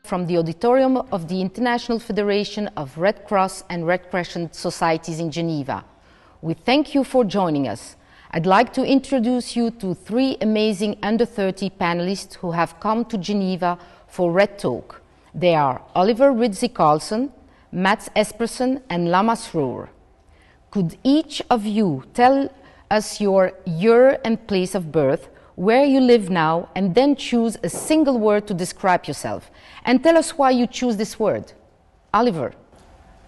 from the auditorium of the International Federation of Red Cross and Red Crescent Societies in Geneva. We thank you for joining us. I'd like to introduce you to three amazing under-30 panelists who have come to Geneva for RedTalk. They are Oliver Rizzi-Carlso, Mats Espersen and Lama Srour. Could each of you tell us your year and place of birth, where you live now, and then choose a single word to describe yourself? And tell us why you choose this word. Oliver.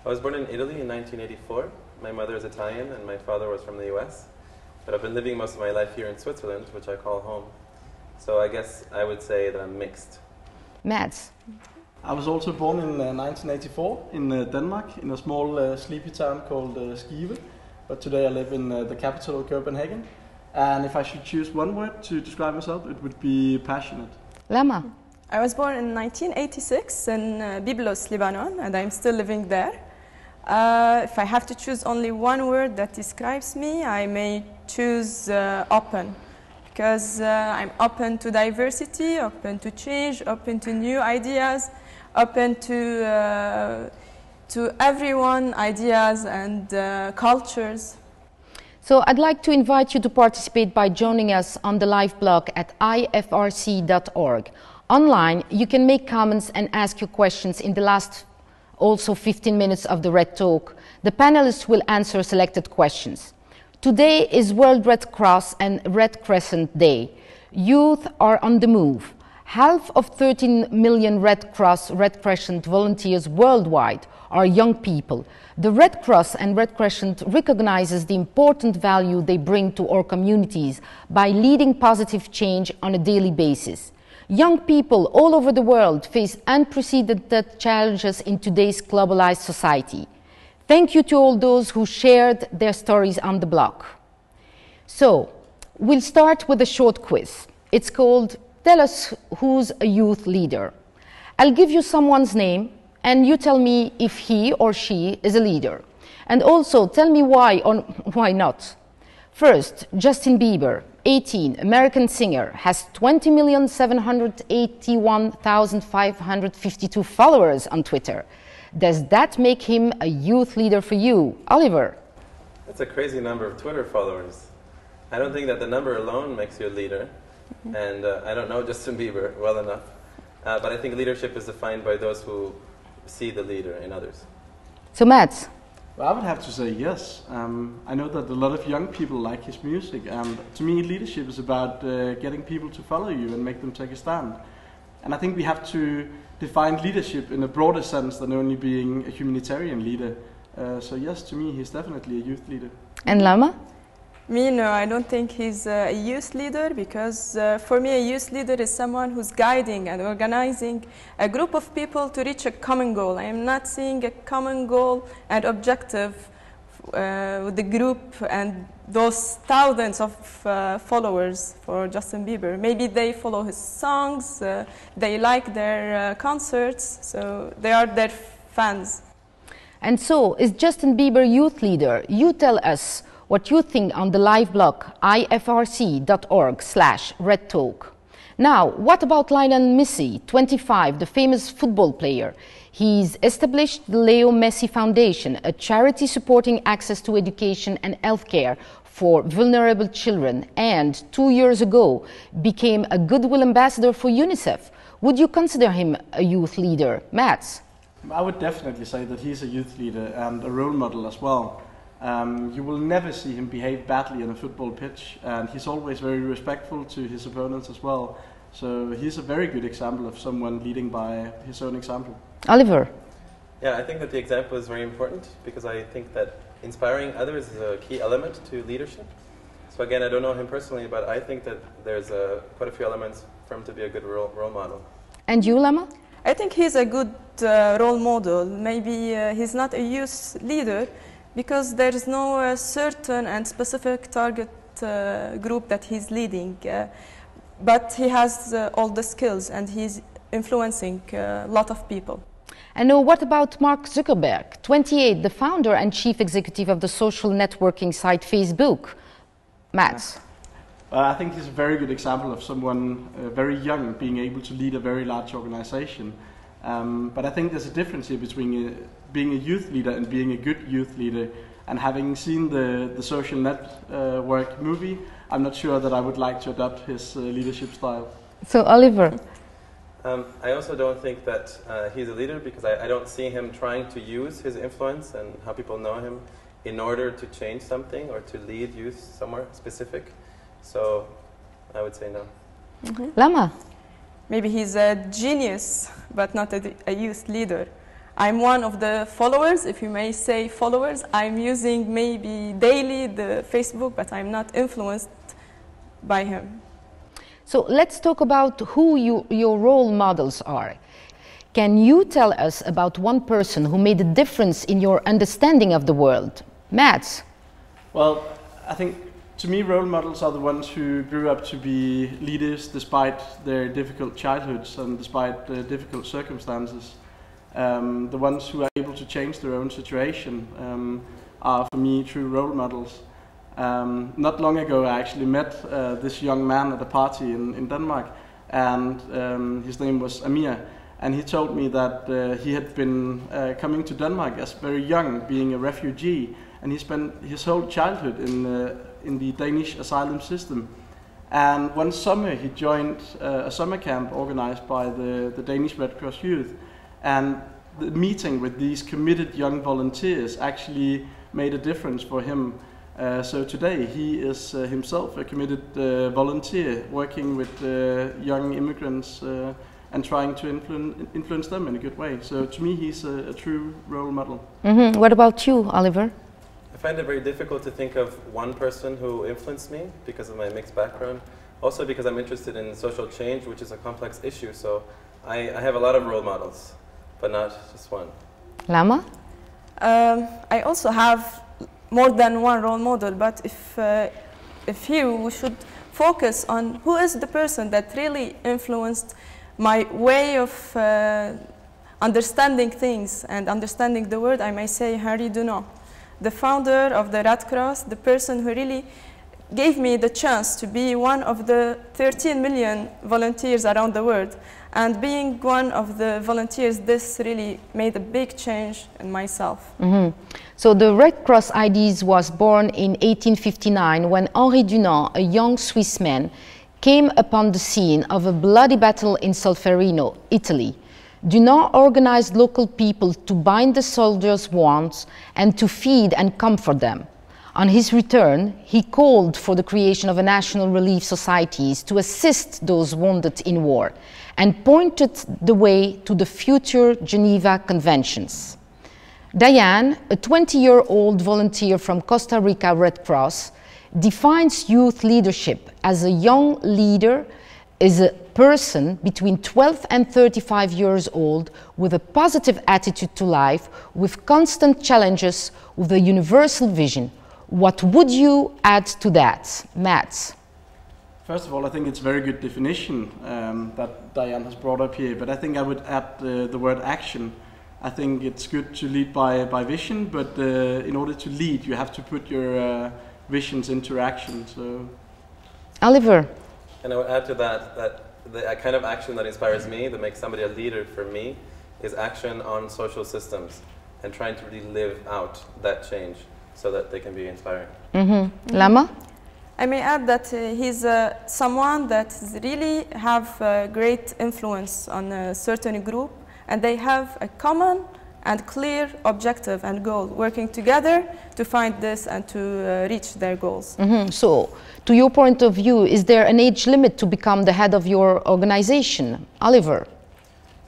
I was born in Italy in 1984. My mother is Italian and my father was from the US. But I've been living most of my life here in Switzerland, which I call home. So I guess I would say that I'm mixed. Mads. I was also born in 1984 in Denmark, in a small sleepy town called Skive. But today I live in the capital of Copenhagen. And if I should choose one word to describe myself, it would be passionate. Lama. I was born in 1986 in Byblos, Lebanon, and I'm still living there. If I have to choose only one word that describes me, I may choose open. Because I'm open to diversity, open to change, open to new ideas, open to everyone, ideas and cultures. So I'd like to invite you to participate by joining us on the live blog at ifrc.org. Online, you can make comments and ask your questions in the last also 15 minutes of the Red Talk. The panelists will answer selected questions. Today is World Red Cross and Red Crescent Day. Youth are on the move. Half of 13 million Red Cross, Red Crescent volunteers worldwide are young people. The Red Cross and Red Crescent recognizes the important value they bring to our communities by leading positive change on a daily basis. Young people all over the world face unprecedented challenges in today's globalized society. Thank you to all those who shared their stories on the blog. So, we'll start with a short quiz. It's called Tell Us Who's a Youth Leader. I'll give you someone's name and you tell me if he or she is a leader. And also tell me why or why not. First, Justin Bieber, 18, American singer, has 20,781,552 followers on Twitter. Does that make him a youth leader for you? Oliver? That's a crazy number of Twitter followers. I don't think that the number alone makes you a leader. And I don't know Justin Bieber well enough. But I think leadership is defined by those who see the leader in others. So Mads? Well, I would have to say yes. I know that a lot of young people like his music, and to me leadership is about getting people to follow you and make them take a stand. And I think we have to define leadership in a broader sense than only being a humanitarian leader. So yes, to me he's definitely a youth leader. And Lama? Me, no, I don't think he's a youth leader because for me a youth leader is someone who's guiding and organizing a group of people to reach a common goal. I am not seeing a common goal and objective with the group and those thousands of followers for Justin Bieber. Maybe they follow his songs, they like their concerts, so they are their fans. And so, is Justin Bieber youth leader? You tell us what you think on the live blog ifrc.org/RedTalk. Now, what about Lionel Messi, 25, the famous football player? He's established the Leo Messi Foundation, a charity supporting access to education and healthcare for vulnerable children, and 2 years ago became a goodwill ambassador for UNICEF. Would you consider him a youth leader? Mads? I would definitely say that he's a youth leader and a role model as well. You will never see him behave badly on a football pitch, and he's always very respectful to his opponents as well. So he's a very good example of someone leading by his own example. Oliver? Yeah, I think that the example is very important because I think that inspiring others is a key element to leadership. So again, I don't know him personally, but I think that there's quite a few elements for him to be a good role model. And you, Lama? I think he's a good role model. Maybe he's not a youth leader, because there is no certain and specific target group that he's leading. But he has all the skills and he's influencing a lot of people. And what about Mark Zuckerberg, 28, the founder and chief executive of the social networking site Facebook? Mads? I think he's a very good example of someone very young being able to lead a very large organization. But I think there's a difference here between being a youth leader and being a good youth leader. And having seen the Social Network movie, I'm not sure that I would like to adopt his leadership style. So, Oliver? I also don't think that he's a leader, because I don't see him trying to use his influence and how people know him in order to change something or to lead youth somewhere specific. So I would say no. Lama? Maybe he's a genius, but not a youth leader. I'm one of the followers, if you may say followers. I'm using maybe daily the Facebook, but I'm not influenced by him. So let's talk about who your role models are. Can you tell us about one person who made a difference in your understanding of the world? Mads? Well, I think to me role models are the ones who grew up to be leaders despite their difficult childhoods and despite difficult circumstances. The ones who are able to change their own situation are for me true role models. Not long ago I actually met this young man at a party in Denmark, and his name was Amir, and he told me that he had been coming to Denmark as very young, being a refugee, and he spent his whole childhood in the Danish asylum system. And one summer he joined a summer camp organized by the Danish Red Cross Youth, and the meeting with these committed young volunteers actually made a difference for him. So today he is himself a committed volunteer working with young immigrants and trying to influence them in a good way. So to me he's a true role model. What about you, Oliver? I find it very difficult to think of one person who influenced me because of my mixed background. Also because I'm interested in social change, which is a complex issue. So I have a lot of role models, but not just one. Lama? I also have more than one role model, but if here we should focus on who is the person that really influenced my way of understanding things and understanding the world, I may say Henri Dunant, the founder of the Red Cross, the person who really gave me the chance to be one of the 13 million volunteers around the world. And being one of the volunteers, this really made a big change in myself. So the Red Cross IDs was born in 1859 when Henri Dunant, a young Swiss man, came upon the scene of a bloody battle in Solferino, Italy. Dunant organized local people to bind the soldiers' wounds and to feed and comfort them. On his return, he called for the creation of a national relief societies to assist those wounded in war, and pointed the way to the future Geneva Conventions. Diane, a 20-year-old volunteer from Costa Rica Red Cross, defines youth leadership as a young leader is a person between 12 and 35 years old with a positive attitude to life, with constant challenges, with a universal vision. What would you add to that, Mads? First of all, I think it's a very good definition that Diane has brought up here, but I think I would add the word action. I think it's good to lead by vision, but in order to lead, you have to put your visions into action. So, Oliver? And I would add to that the kind of action that inspires me, that makes somebody a leader for me, is action on social systems and trying to really live out that change so that they can be inspiring. Lama? I may add that he's someone that really have great influence on a certain group, and they have a common and clear objective and goal, working together to find this and to reach their goals. So, to your point of view, is there an age limit to become the head of your organization? Oliver?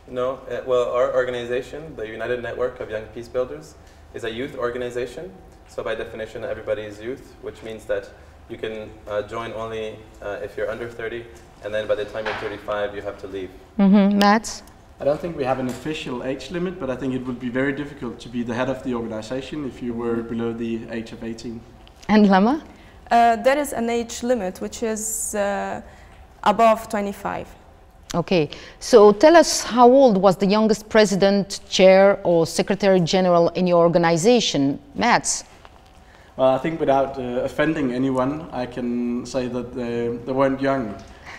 No, well, our organization, the United Network of Young Peacebuilders, is a youth organization. So by definition, everybody is youth, which means that you can join only if you're under 30, and then by the time you're 35, you have to leave. Mads? I don't think we have an official age limit, but I think it would be very difficult to be the head of the organization if you were below the age of 18. And Lama? There is an age limit, which is above 25. Okay, so tell us, how old was the youngest president, chair, or secretary general in your organization? Mads? Well, I think without offending anyone, I can say that they weren't young.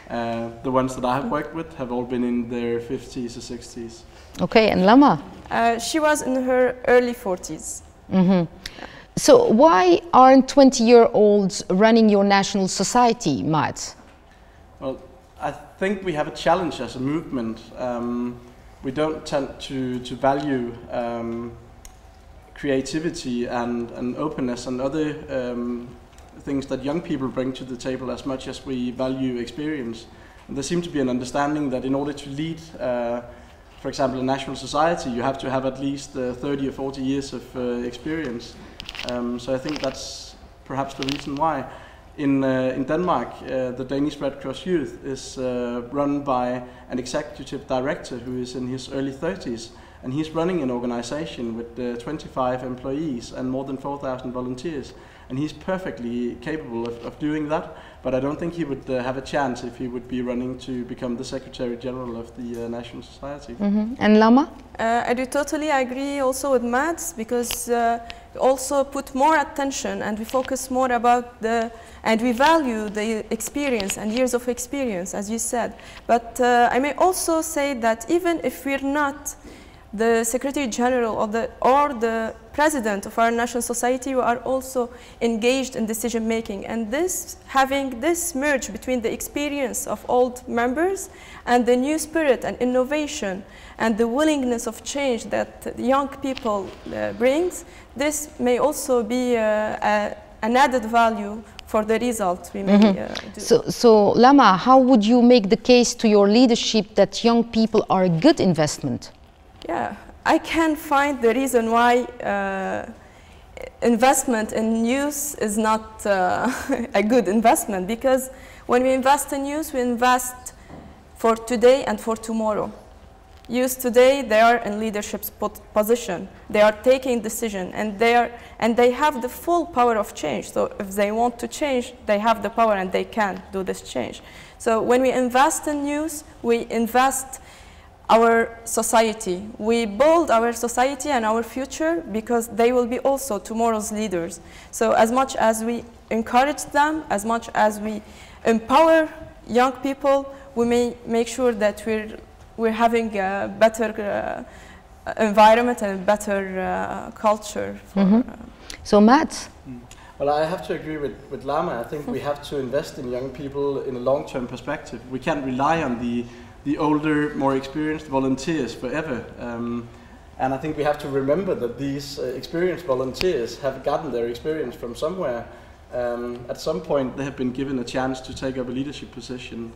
The ones that I have worked with have all been in their 50s or 60s. Okay, and Lama? She was in her early 40s. So why aren't 20-year-olds running your national society, Matt? Well, I think we have a challenge as a movement. We don't tend to value creativity and openness and other things that young people bring to the table as much as we value experience. And there seems to be an understanding that in order to lead, for example, a national society, you have to have at least 30 or 40 years of experience. So I think that's perhaps the reason why. In Denmark, the Danish Red Cross Youth is run by an executive director who is in his early 30s, and he's running an organization with 25 employees and more than 4,000 volunteers. And he's perfectly capable of doing that, but I don't think he would have a chance if he would be running to become the Secretary General of the National Society. And Lama? I do totally agree also with Mads, because we also put more attention and we focus more about and we value the experience and years of experience, as you said. But I may also say that even if we're not the Secretary General or the President of our national society, we are also engaged in decision making, and having this merge between the experience of old members and the new spirit and innovation and the willingness of change that young people brings, this may also be an added value for the results we may do. So Lama, how would you make the case to your leadership that young people are a good investment? Yeah, I can find the reason why investment in youth is not a good investment, because when we invest in youth, we invest for today and for tomorrow. Youth today, they are in leadership position. They are taking decision, and they have the full power of change. So if they want to change, they have the power and they can do this change. So when we invest in youth, we invest our society. We build our society and our future, because they will be also tomorrow's leaders. So as much as we encourage them, as much as we empower young people, we may make sure that we're having a better environment and a better culture. So Matt? Well, I have to agree with Lama. I think we have to invest in young people in a long-term perspective. We can't rely on the older, more experienced volunteers forever. And I think we have to remember that these experienced volunteers have gotten their experience from somewhere. At some point, they have been given a chance to take up a leadership position.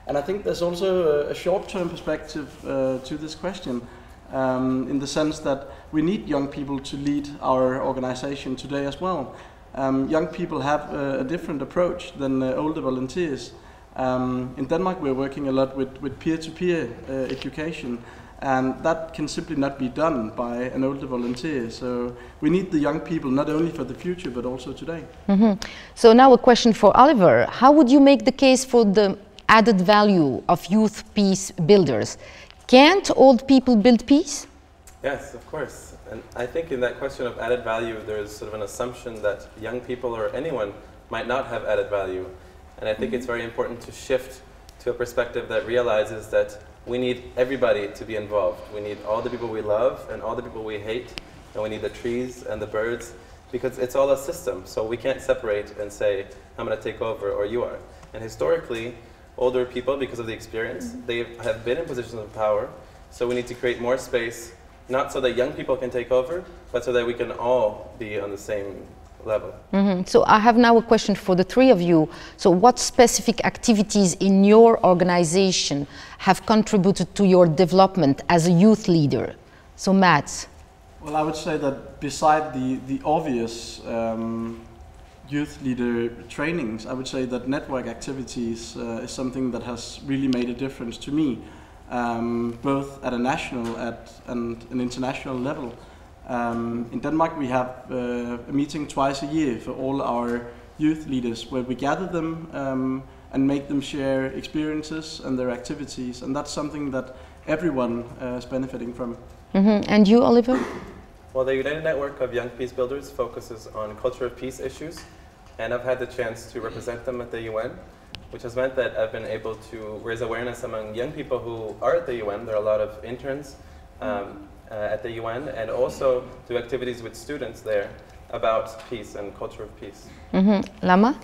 And I think there's also a short-term perspective to this question, in the sense that we need young people to lead our organization today as well. Young people have a different approach than older volunteers. In Denmark, we're working a lot with peer-to-peer education, and that can simply not be done by an older volunteer. So we need the young people not only for the future, but also today. So now a question for Oliver. How would you make the case for the added value of youth peace builders? Can't old people build peace? Yes, of course. And I think in that question of added value, there's sort of an assumption that young people or anyone might not have added value. And I think it's very important to shift to a perspective that realizes that we need everybody to be involved. We need all the people we love and all the people we hate, and we need the trees and the birds, because it's all a system. So we can't separate and say, I'm going to take over or you are. And historically, older people, because of the experience, they have been in positions of power. So we need to create more space, not so that young people can take over, but so that we can all be on the same level. So I have now a question for the three of you. So what specific activities in your organization have contributed to your development as a youth leader? So Matt? Well, I would say that beside the obvious youth leader trainings, I would say that network activities is something that has really made a difference to me, both at a national and an international level. In Denmark, we have a meeting twice a year for all our youth leaders, where we gather them and make them share experiences and their activities, and that's something that everyone is benefiting from. And you, Oliver? Well, the United Network of Young Peacebuilders focuses on culture of peace issues, and I've had the chance to represent them at the UN. which has meant that I've been able to raise awareness among young people who are at the UN. There are a lot of interns at the UN, and also do activities with students there about peace and culture of peace. Lama?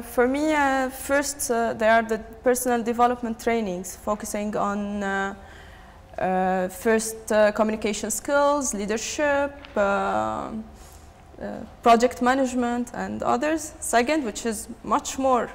For me, first there are the personal development trainings focusing on first communication skills, leadership, project management and others. Second, which is much more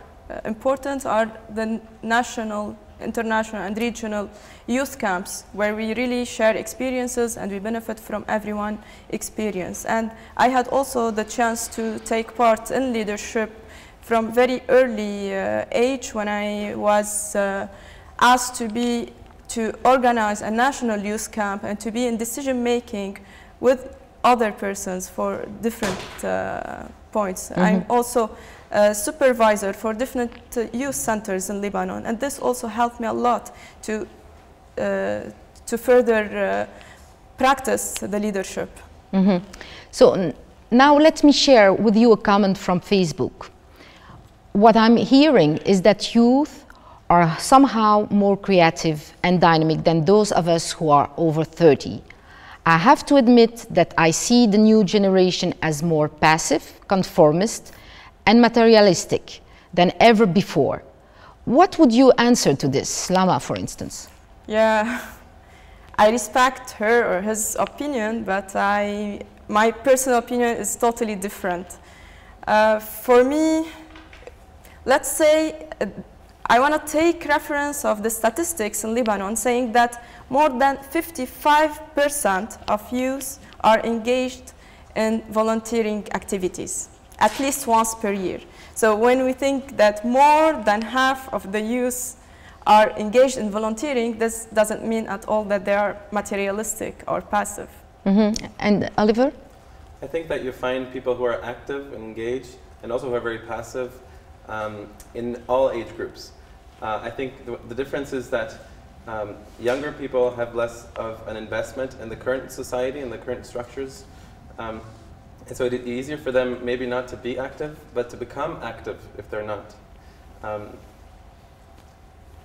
important, are the national, international and regional youth camps, where we really share experiences and we benefit from everyone's experience. And I had also the chance to take part in leadership from very early age, when I was asked to organize a national youth camp and to be in decision making with other persons for different points. I'm also a supervisor for different youth centers in Lebanon, and this also helped me a lot to further practice the leadership. So now let me share with you a comment from Facebook. What I'm hearing is that youth are somehow more creative and dynamic than those of us who are over 30. I have to admit that I see the new generation as more passive, conformist, and materialistic than ever before. What would you answer to this, Lama, for instance? Yeah, I respect her or his opinion, but my personal opinion is totally different. For me, let's say I want to take reference of the statistics in Lebanon, saying that more than 55% of youth are engaged in volunteering activities, at least once per year. So when we think that more than half of the youth are engaged in volunteering, this doesn't mean at all that they are materialistic or passive. And Oliver? I think that you find people who are active, engaged, and also who are very passive in all age groups. I think the difference is that younger people have less of an investment in the current society and the current structures. And so it's easier for them maybe not to be active, but to become active if they're not.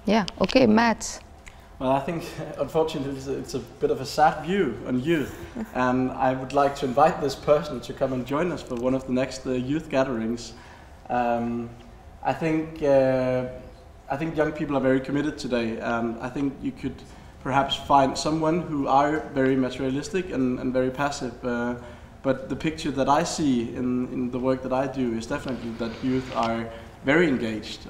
Yeah, okay, Matt. Well, I think, unfortunately, it's a bit of a sad view on youth, and I would like to invite this person to come and join us for one of the next youth gatherings. I think young people are very committed today, and I think you could perhaps find someone who are very materialistic and very passive. But the picture that I see in the work that I do is definitely that youth are very engaged.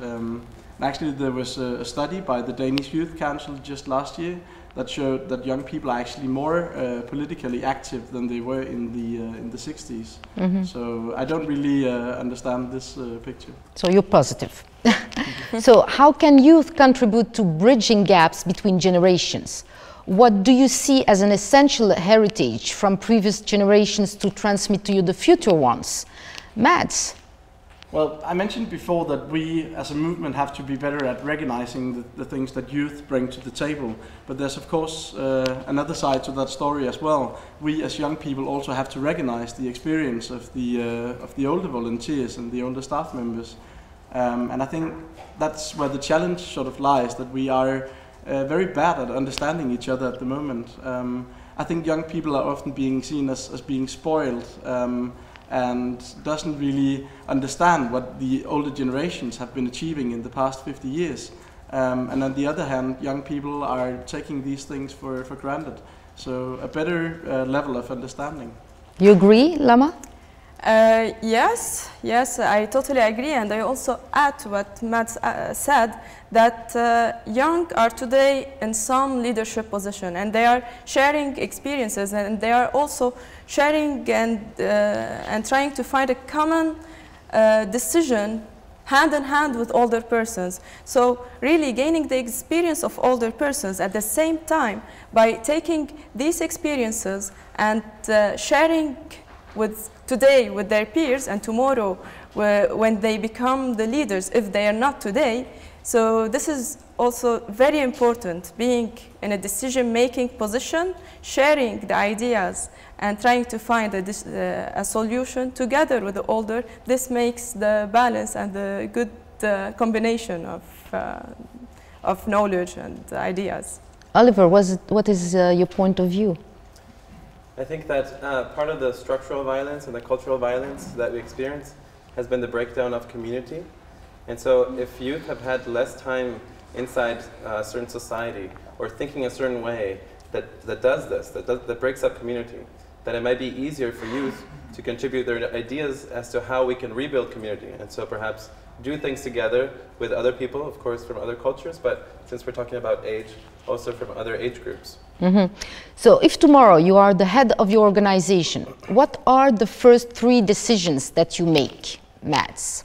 Actually, there was a study by the Danish Youth Council just last year that showed that young people are actually more politically active than they were in the 60s. So I don't really understand this picture. So you're positive. So how can youth contribute to bridging gaps between generations? What do you see as an essential heritage from previous generations to transmit to you the future ones? Mads? Well, I mentioned before that we as a movement have to be better at recognizing the things that youth bring to the table. But there's of course another side to that story as well. We as young people also have to recognize the experience of the older volunteers and the older staff members. And I think that's where the challenge sort of lies, that we are very bad at understanding each other at the moment. I think young people are often being seen as being spoiled and doesn't really understand what the older generations have been achieving in the past 50 years. And on the other hand, young people are taking these things for granted. So a better level of understanding. You agree, Lama? Yes, I totally agree, and I also add to what Matt said, that young are today in some leadership position, and they are sharing experiences, and they are also sharing and trying to find a common decision hand in hand with older persons. So really gaining the experience of older persons at the same time by taking these experiences and sharing today with their peers, and tomorrow when they become the leaders, if they are not today. So this is also very important, being in a decision-making position, sharing the ideas and trying to find a solution together with the older. This makes the balance and the good combination of knowledge and ideas. Oliver, what is your point of view? I think that part of the structural violence and the cultural violence that we experience has been the breakdown of community. And so if youth have had less time inside a certain society or thinking a certain way that does this, that breaks up community, then it might be easier for youth to contribute their ideas as to how we can rebuild community. And so perhaps do things together with other people, of course, from other cultures, but since we're talking about age, also from other age groups. Mm-hmm. So if tomorrow you are the head of your organization, what are the first 3 decisions that you make, Mads?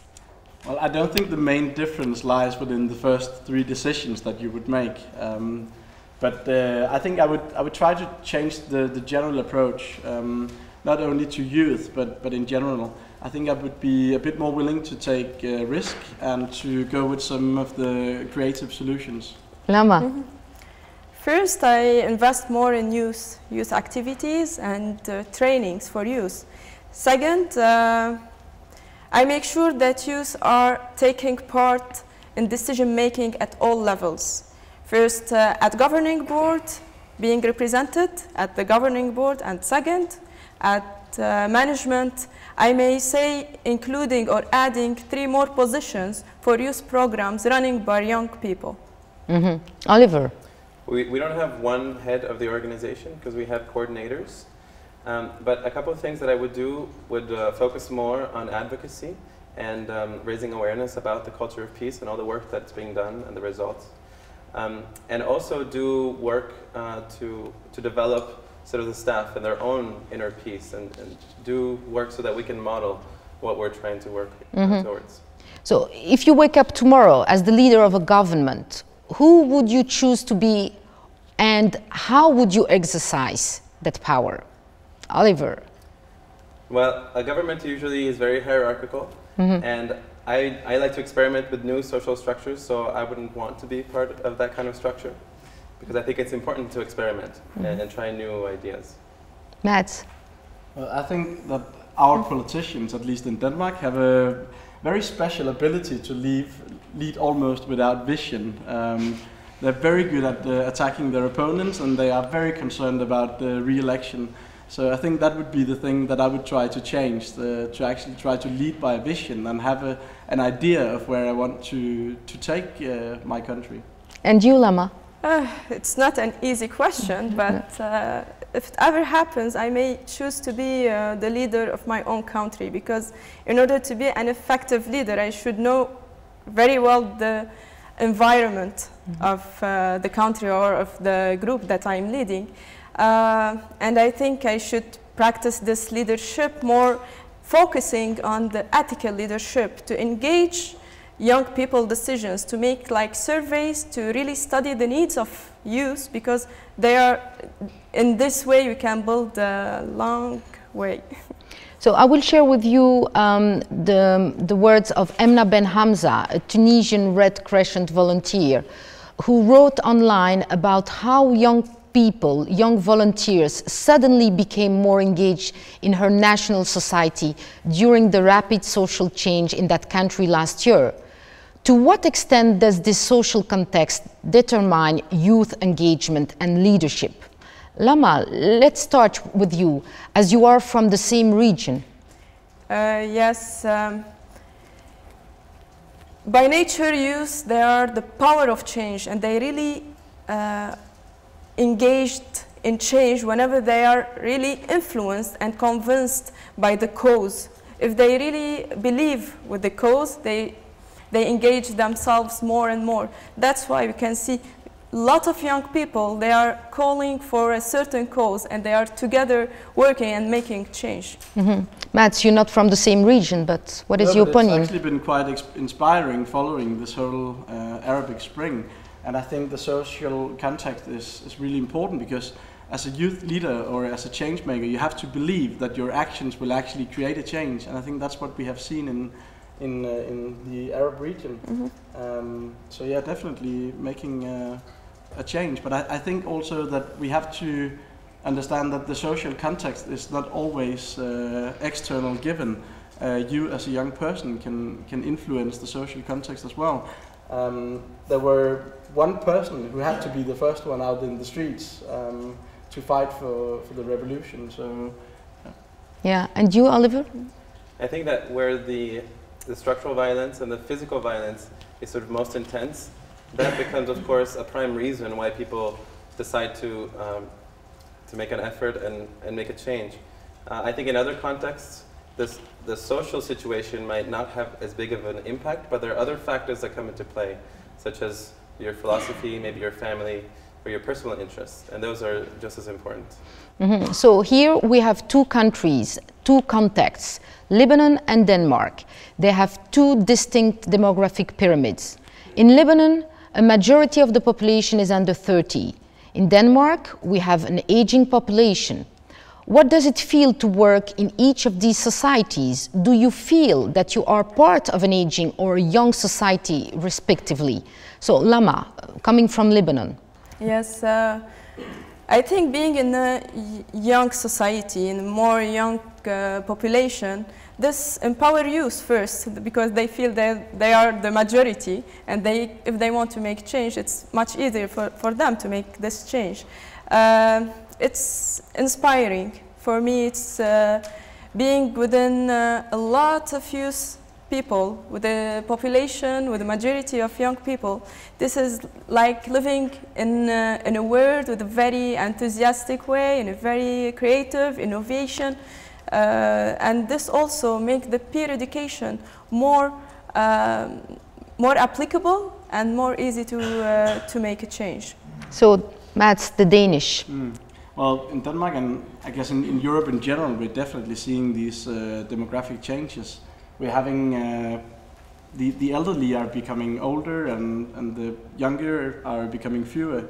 Well, I don't think the main difference lies within the first 3 decisions that you would make. But I think I would try to change the general approach, not only to youth, but in general. I think I would be a bit more willing to take risk and to go with some of the creative solutions. Lama? Mm-hmm. First, I invest more in youth activities and trainings for youth. Second, I make sure that youth are taking part in decision making at all levels. First, at governing board, being represented at the governing board, and second, at management, I may say including or adding 3 more positions for youth programs running by young people. Mm-hmm. Oliver? We don't have one head of the organization because we have coordinators. But a couple of things that I would do would focus more on advocacy and raising awareness about the culture of peace and all the work that's being done and the results. And also do work to develop sort of the staff and their own inner peace and do work so that we can model what we're trying to work towards. So if you wake up tomorrow as the leader of a government, who would you choose to be and how would you exercise that power? Oliver? Well, a government usually is very hierarchical, and I like to experiment with new social structures, so I wouldn't want to be part of that kind of structure, because I think it's important to experiment and try new ideas. Mads? Well, I think that our politicians, at least in Denmark, have a very special ability to lead almost without vision. They're very good at attacking their opponents, and they are very concerned about the re-election. So I think that would be the thing that I would try to change, to actually try to lead by a vision and have an idea of where I want to take my country. And you, Lama? It's not an easy question, but if it ever happens, I may choose to be the leader of my own country, because in order to be an effective leader, I should know very well the environment of the country or of the group that I'm leading. And I think I should practice this leadership more, focusing on the ethical leadership, to engage young people decisions, to make like surveys, to really study the needs of youth, because they are, in this way we can build a long way. So I will share with you the words of Emna Ben Hamza, a Tunisian Red Crescent volunteer, who wrote online about how young people, young volunteers, suddenly became more engaged in her national society during the rapid social change in that country last year. To what extent does this social context determine youth engagement and leadership? Lama, let's start with you, as you are from the same region. Yes. By nature, youth, they are the power of change, and they really engaged in change whenever they are really influenced and convinced by the cause. If they really believe with the cause, they engage themselves more and more. That's why we can see a lot of young people, they are calling for a certain cause, and they are together working and making change. Mads, you're not from the same region, but what is your opinion? It's actually been quite inspiring following this whole Arabic Spring. And I think the social context is really important, because as a youth leader or as a change maker, you have to believe that your actions will actually create a change. And I think that's what we have seen in the Arab region. So yeah, definitely making a change. But I think also that we have to understand that the social context is not always external given. you as a young person can influence the social context as well. There were one person who had to be the first one out in the streets to fight for the revolution. So, yeah, and you, Oliver? I think that where the structural violence and the physical violence is sort of most intense, that becomes, of course, a prime reason why people decide to make an effort and make a change. I think in other contexts, the social situation might not have as big of an impact, but there are other factors that come into play, such as your philosophy, maybe your family, or your personal interests, and those are just as important. Mm-hmm. So here we have two countries, two contexts, Lebanon and Denmark. They have two distinct demographic pyramids. In Lebanon, a majority of the population is under 30. In Denmark, we have an aging population. What does it feel to work in each of these societies? Do you feel that you are part of an aging or a young society, respectively? So, Lama, coming from Lebanon. Yes, I think being in a young society, in a more young population, this empower youth first, because they feel that they are the majority, and if they want to make change, it's much easier for them to make this change. It's inspiring. For me, it's being within a lot of youth people, with a population, with a majority of young people. This is like living in a world with a very enthusiastic way, in a very creative, innovation. And this also makes the peer education more applicable and more easy to make a change. So, Mads, the Danish. Well, in Denmark and I guess in Europe in general, we're definitely seeing these demographic changes. We're having the elderly are becoming older and the younger are becoming fewer.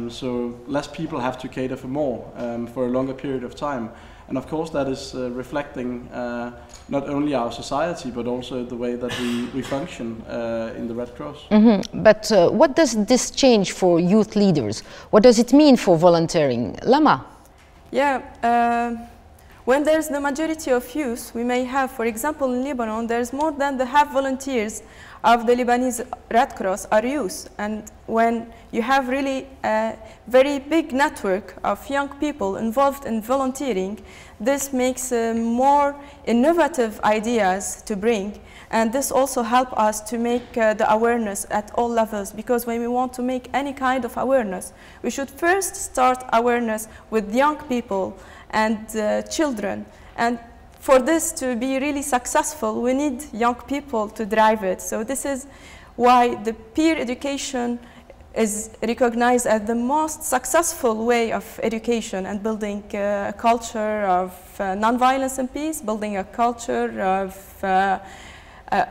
So less people have to cater for more for a longer period of time. And of course that is reflecting not only our society but also the way that we function in the Red Cross. Mm-hmm. But what does this change for youth leaders? What does it mean for volunteering? Lama? Yeah, when there's the majority of youth, we may have, for example, in Lebanon, there's more than the half volunteers of the Lebanese Red Cross are youth. And when you have really a very big network of young people involved in volunteering, this makes more innovative ideas to bring. And this also helps us to make the awareness at all levels, because when we want to make any kind of awareness, we should first start awareness with young people and children. And for this to be really successful, we need young people to drive it. So this is why the peer education is recognized as the most successful way of education and building a culture of nonviolence and peace, building a culture of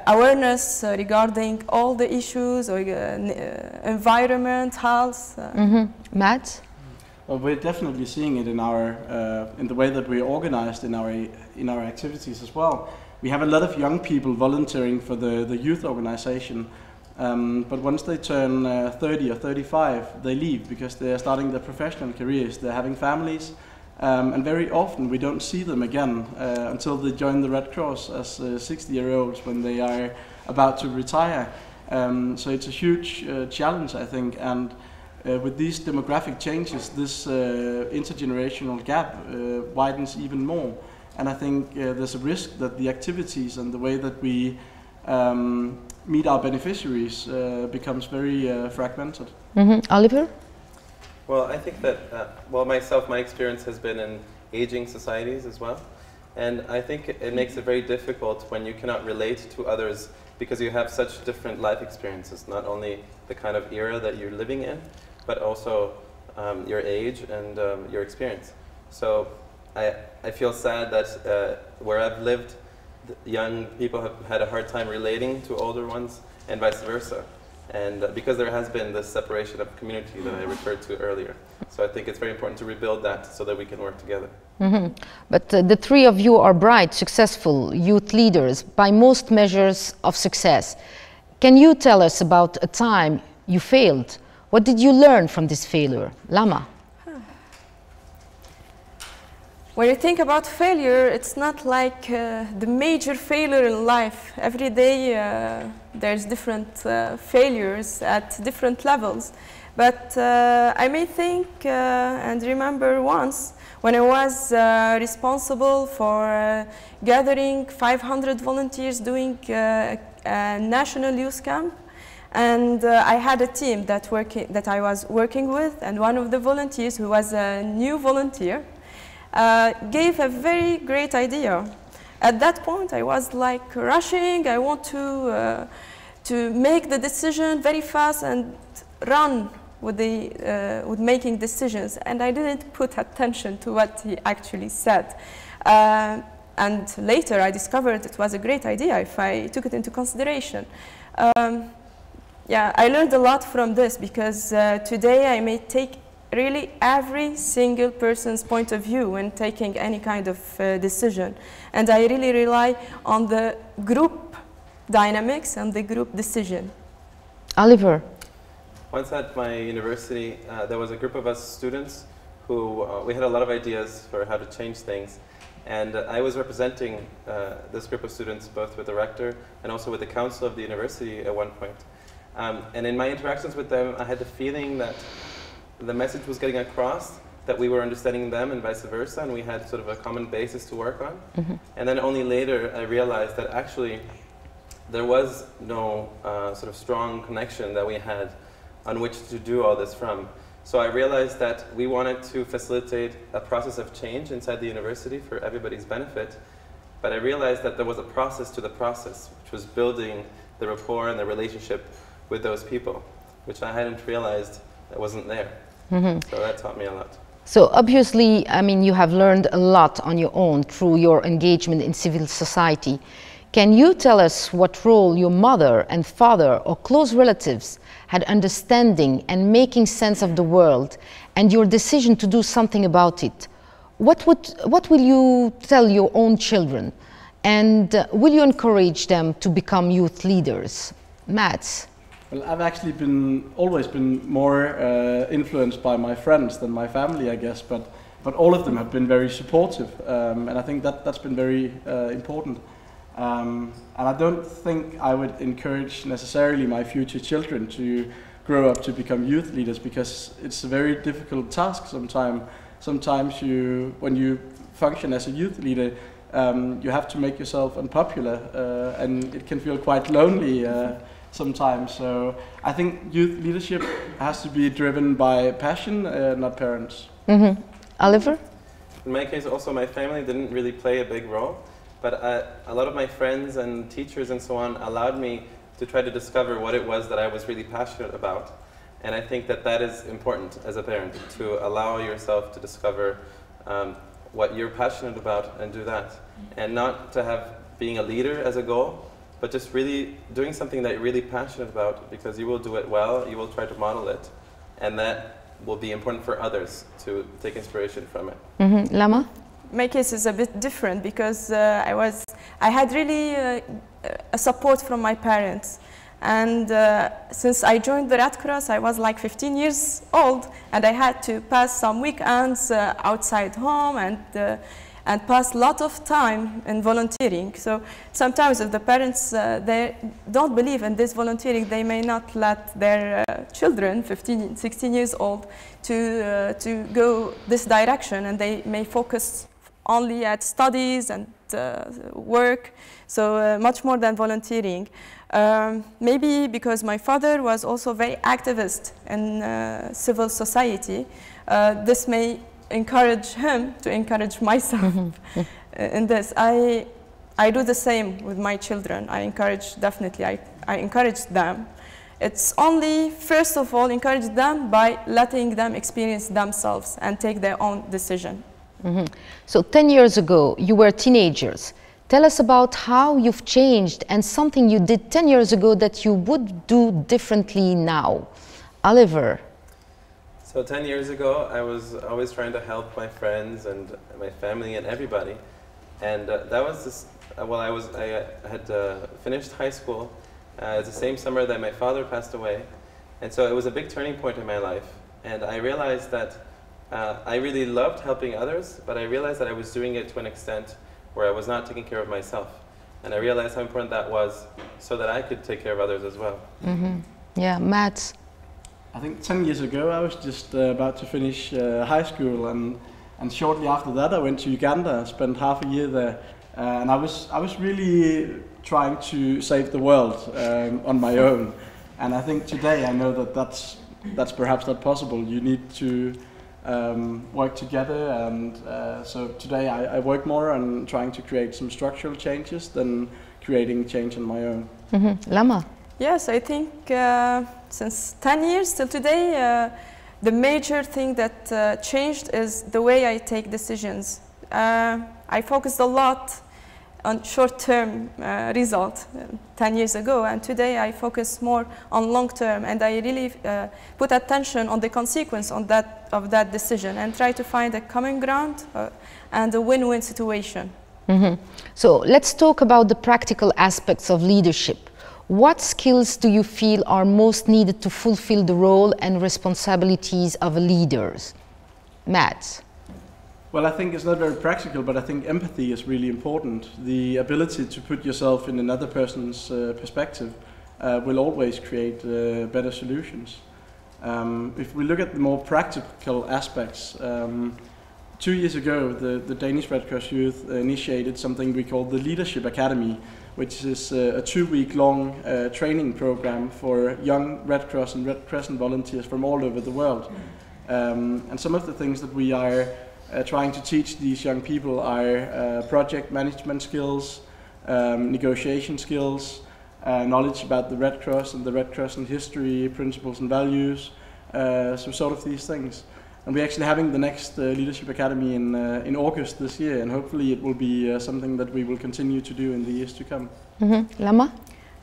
awareness regarding all the issues, or environment, health. Matt? Well, we're definitely seeing it in in the way that we're organized in our activities as well. We have a lot of young people volunteering for the youth organization, but once they turn 30 or 35, they leave because they're starting their professional careers. They're having families, and very often we don't see them again until they join the Red Cross as 60-year-olds when they are about to retire. So it's a huge challenge, I think, and with these demographic changes, this intergenerational gap widens even more. And I think there's a risk that the activities and the way that we meet our beneficiaries becomes very fragmented. Oliver? Well, I think that, my experience has been in aging societies as well. And I think it makes it very difficult when you cannot relate to others because you have such different life experiences, not only the kind of era that you're living in, but also your age and your experience. So I feel sad that where I've lived, young people have had a hard time relating to older ones and vice versa. And because there has been this separation of community that I referred to earlier. So I think it's very important to rebuild that so that we can work together. But the three of you are bright, successful youth leaders by most measures of success. Can you tell us about a time you failed? What did you learn from this failure? Lama? when you think about failure, it's not like the major failure in life. Every day there's different failures at different levels. But I may think and remember once when I was responsible for gathering 500 volunteers doing a national youth camp. And I had a team that I was working with, and one of the volunteers, who was a new volunteer, gave a very great idea. At that point, I was like rushing. I want to make the decision very fast and run with making decisions. And I didn't put attention to what he actually said. And later, I discovered it was a great idea if I took it into consideration. Yeah, I learned a lot from this, because today I may take really every single person's point of view when taking any kind of decision. And I really rely on the group dynamics and the group decision. Oliver. Once at my university, there was a group of us students who, we had a lot of ideas for how to change things. And I was representing this group of students both with the rector and also with the council of the university at one point. And in my interactions with them, I had the feeling that the message was getting across, that we were understanding them and vice versa, and we had sort of a common basis to work on. Mm-hmm. And then only later I realized that actually there was no sort of strong connection that we had on which to do all this from. So I realized that we wanted to facilitate a process of change inside the university for everybody's benefit, but I realized that there was a process to the process, which was building the rapport and the relationship with those people, which I hadn't realized that wasn't there. Mm-hmm. So that taught me a lot. So obviously, I mean, you have learned a lot on your own through your engagement in civil society. Can you tell us what role your mother and father or close relatives had understanding and making sense of the world and your decision to do something about it? What will you tell your own children? And will you encourage them to become youth leaders? Mads? Well, I've actually always been more influenced by my friends than my family, I guess, but all of them have been very supportive, and I think that's been very important. And I don't think I would encourage necessarily my future children to grow up to become youth leaders, because it's a very difficult task sometimes. Sometimes when you function as a youth leader, you have to make yourself unpopular, and it can feel quite lonely sometimes. So I think youth leadership has to be driven by passion, not parents. Mm-hmm. Oliver? In my case, also my family didn't really play a big role, but a lot of my friends and teachers and so on allowed me to try to discover what it was that I was really passionate about. And I think that that is important as a parent, to allow yourself to discover what you're passionate about and do that. And not to have being a leader as a goal, but just really doing something that you're really passionate about, because you will do it well, you will try to model it, and that will be important for others to take inspiration from it. Mm-hmm. Lama? My case is a bit different, because I had really a support from my parents. And since I joined the Red Cross, I was like 15 years old, and I had to pass some weekends outside home and pass a lot of time in volunteering. So sometimes if the parents they don't believe in this volunteering, they may not let their children, 15, 16 years old, to go this direction, and they may focus only at studies and work, so much more than volunteering. Maybe because my father was also very activist in civil society, this may encourage him to encourage myself in this. I do the same with my children. I encourage, definitely, I encourage them. It's only, first of all, encourage them by letting them experience themselves and take their own decision. Mm-hmm. So 10 years ago, you were teenagers. Tell us about how you've changed and something you did 10 years ago that you would do differently now. Oliver. So 10 years ago, I was always trying to help my friends and my family and everybody. And that was just, I had finished high school. It's the same summer that my father passed away. And so it was a big turning point in my life. And I realized that I really loved helping others, but I realized that I was doing it to an extent where I was not taking care of myself. And I realized how important that was so that I could take care of others as well. Yeah, Matt. I think 10 years ago I was just about to finish high school, and shortly after that I went to Uganda, spent half a year there, and I was really trying to save the world on my own. And I think today I know that that's perhaps not possible. You need to work together, and so today I work more on trying to create some structural changes than creating change on my own. Lama. Yes, I think since 10 years till today, the major thing that changed is the way I take decisions. I focused a lot on short-term result 10 years ago, and today I focus more on long-term, and I really put attention on the consequence of that decision and try to find a common ground and a win-win situation. So let's talk about the practical aspects of leadership. What skills do you feel are most needed to fulfill the role and responsibilities of a leader? Matt? Well, I think it's not very practical, but I think empathy is really important. The ability to put yourself in another person's perspective will always create better solutions. If we look at the more practical aspects, 2 years ago the Danish Red Cross Youth initiated something we call the Leadership Academy, which is a 2-week-long training program for young Red Cross and Red Crescent volunteers from all over the world. And some of the things that we are trying to teach these young people are project management skills, negotiation skills, knowledge about the Red Cross and the Red Crescent history, principles and values, so sort of these things. And we're actually having the next Leadership Academy in August this year, and hopefully it will be something that we will continue to do in the years to come. Lama?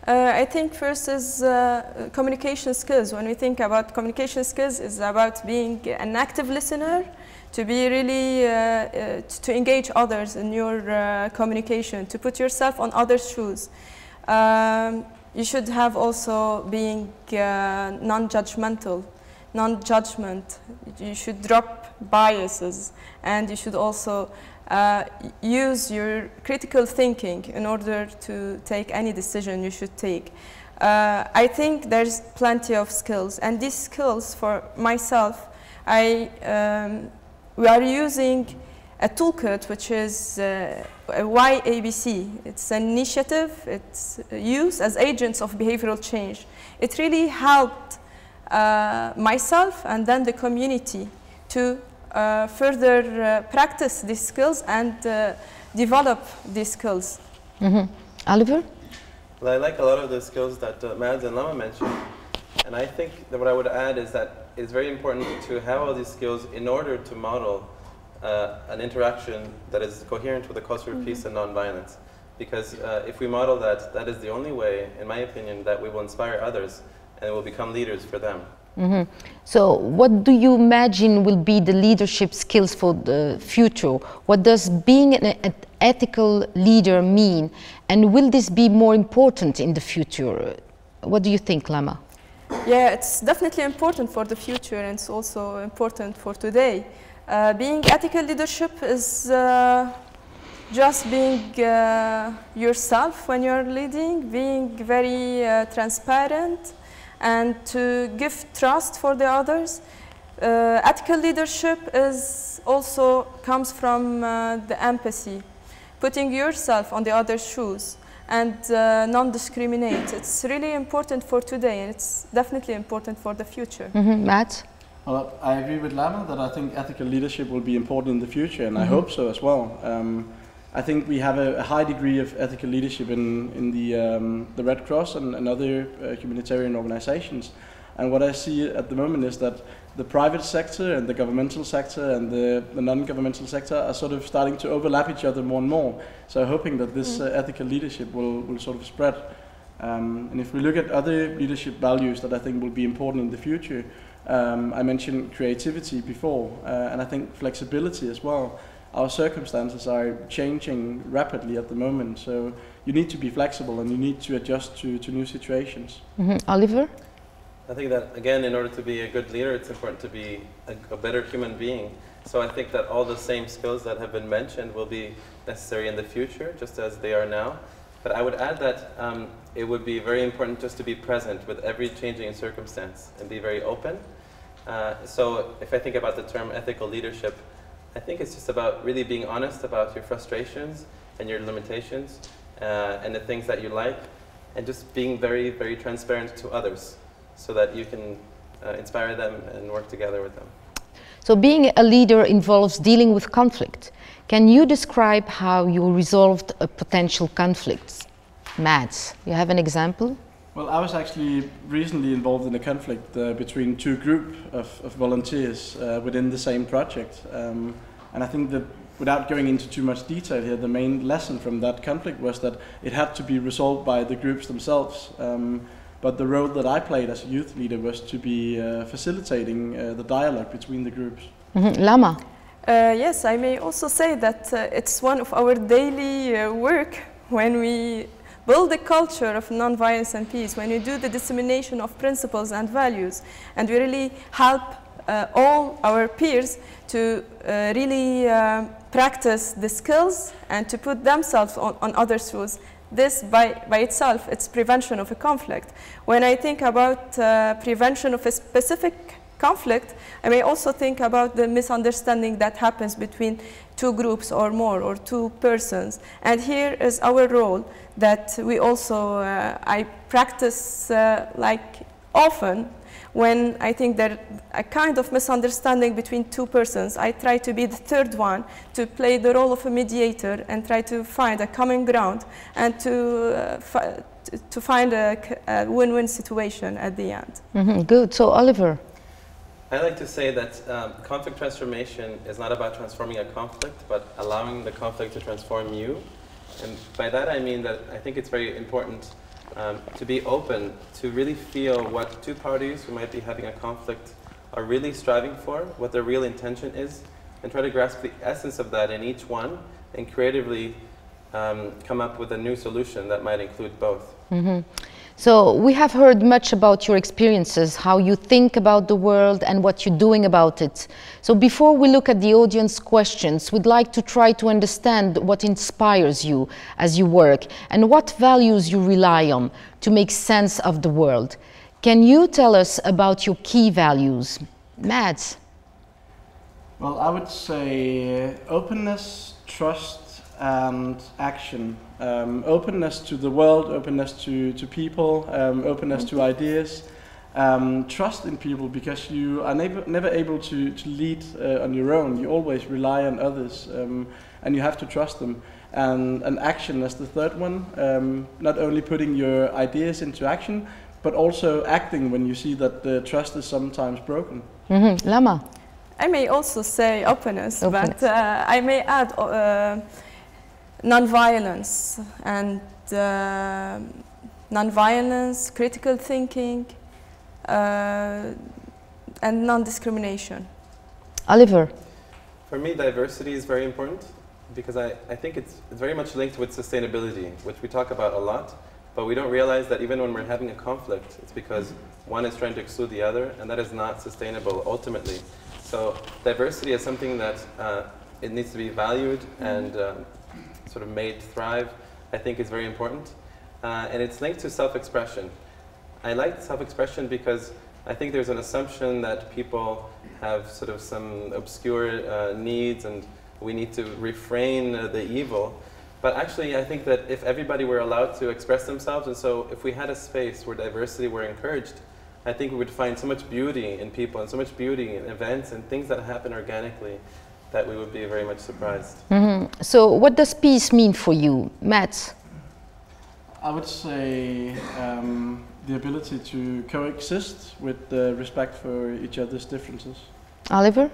I think first is communication skills. When we think about communication skills, it's about being an active listener, to be really, to engage others in your communication, to put yourself on others' shoes. You should have also being non-judgmental. Non-judgment. You should drop biases, and you should also use your critical thinking in order to take any decision you should take. I think there's plenty of skills, and these skills for myself, we are using a toolkit which is a YABC. It's an initiative. It's used as agents of behavioral change. It really helped myself and then the community to further practice these skills and develop these skills. Oliver? Well, I like a lot of the skills that Mads and Lama mentioned, and I think that what I would add is that it's very important to have all these skills in order to model an interaction that is coherent with a culture of peace and nonviolence. Because if we model that, that is the only way, in my opinion, that we will inspire others and will become leaders for them. So what do you imagine will be the leadership skills for the future? What does being an ethical leader mean? And will this be more important in the future? What do you think, Lama? Yeah, it's definitely important for the future, and it's also important for today. Being ethical leadership is just being yourself when you're leading, being very transparent, and to give trust for the others. Ethical leadership is also comes from the empathy, putting yourself on the other's shoes, and non-discriminate. It's really important for today, and it's definitely important for the future. Matt? Well, I agree with Lama that I think ethical leadership will be important in the future, and I hope so as well. I think we have a high degree of ethical leadership in the Red Cross and other humanitarian organizations. And what I see at the moment is that the private sector and the governmental sector and the non-governmental sector are sort of starting to overlap each other more and more. So I'm hoping that this ethical leadership will sort of spread. And if we look at other leadership values that I think will be important in the future, I mentioned creativity before, and I think flexibility as well. Our circumstances are changing rapidly at the moment, so you need to be flexible and you need to adjust to new situations. Oliver? I think that, again, in order to be a good leader, it's important to be a better human being. So I think that all the same skills that have been mentioned will be necessary in the future, just as they are now. But I would add that it would be very important just to be present with every changing circumstance and be very open. So if I think about the term ethical leadership, I think it's just about really being honest about your frustrations and your limitations and the things that you like, and just being very, very transparent to others so that you can inspire them and work together with them. So being a leader involves dealing with conflict. Can you describe how you resolved a potential conflicts? Mads, you have an example? Well, I was actually recently involved in a conflict between two groups of volunteers within the same project. And I think that without going into too much detail here, the main lesson from that conflict was that it had to be resolved by the groups themselves. But the role that I played as a youth leader was to be facilitating the dialogue between the groups. Lama? Yes, I may also say that it's one of our daily work when we build a culture of non-violence and peace, when we do the dissemination of principles and values, and we really help all our peers to really practice the skills and to put themselves on others' shoes. This by itself, it's prevention of a conflict. When I think about prevention of a specific conflict, I may also think about the misunderstanding that happens between two groups or more, or two persons. And here is our role that we also, I practice like often when I think that a kind of misunderstanding between two persons. I try to be the third one, to play the role of a mediator and try to find a common ground and to find a win-win situation at the end. Good. So Oliver? I like to say that conflict transformation is not about transforming a conflict, but allowing the conflict to transform you. And by that I mean that I think it's very important to be open, to really feel what two parties who might be having a conflict are really striving for, what their real intention is, and try to grasp the essence of that in each one, and creatively come up with a new solution that might include both. So we have heard much about your experiences, how you think about the world and what you're doing about it. So before we look at the audience questions, we'd like to try to understand what inspires you as you work and what values you rely on to make sense of the world. Can you tell us about your key values? Mads? Well, I would say openness, trust, and action. Openness to the world, openness to people, openness to ideas, trust in people, because you are never able to lead on your own. You always rely on others, and you have to trust them. And action as the third one, not only putting your ideas into action, but also acting when you see that the trust is sometimes broken. Lama? I may also say openness. But I may add non-violence and non-violence, critical thinking, and non-discrimination. Oliver? For me, diversity is very important because I think it's very much linked with sustainability, which we talk about a lot, but we don't realize that even when we're having a conflict, it's because one is trying to exclude the other, and that is not sustainable ultimately. So diversity is something that it needs to be valued and sort of made thrive, I think is very important. And it's linked to self-expression. I like self-expression because I think there's an assumption that people have sort of some obscure needs and we need to refrain the evil. But actually I think that if everybody were allowed to express themselves, and so if we had a space where diversity were encouraged, I think we would find so much beauty in people and so much beauty in events and things that happen organically that we would be very much surprised. So what does peace mean for you? Mads? I would say the ability to coexist with respect for each other's differences. Oliver?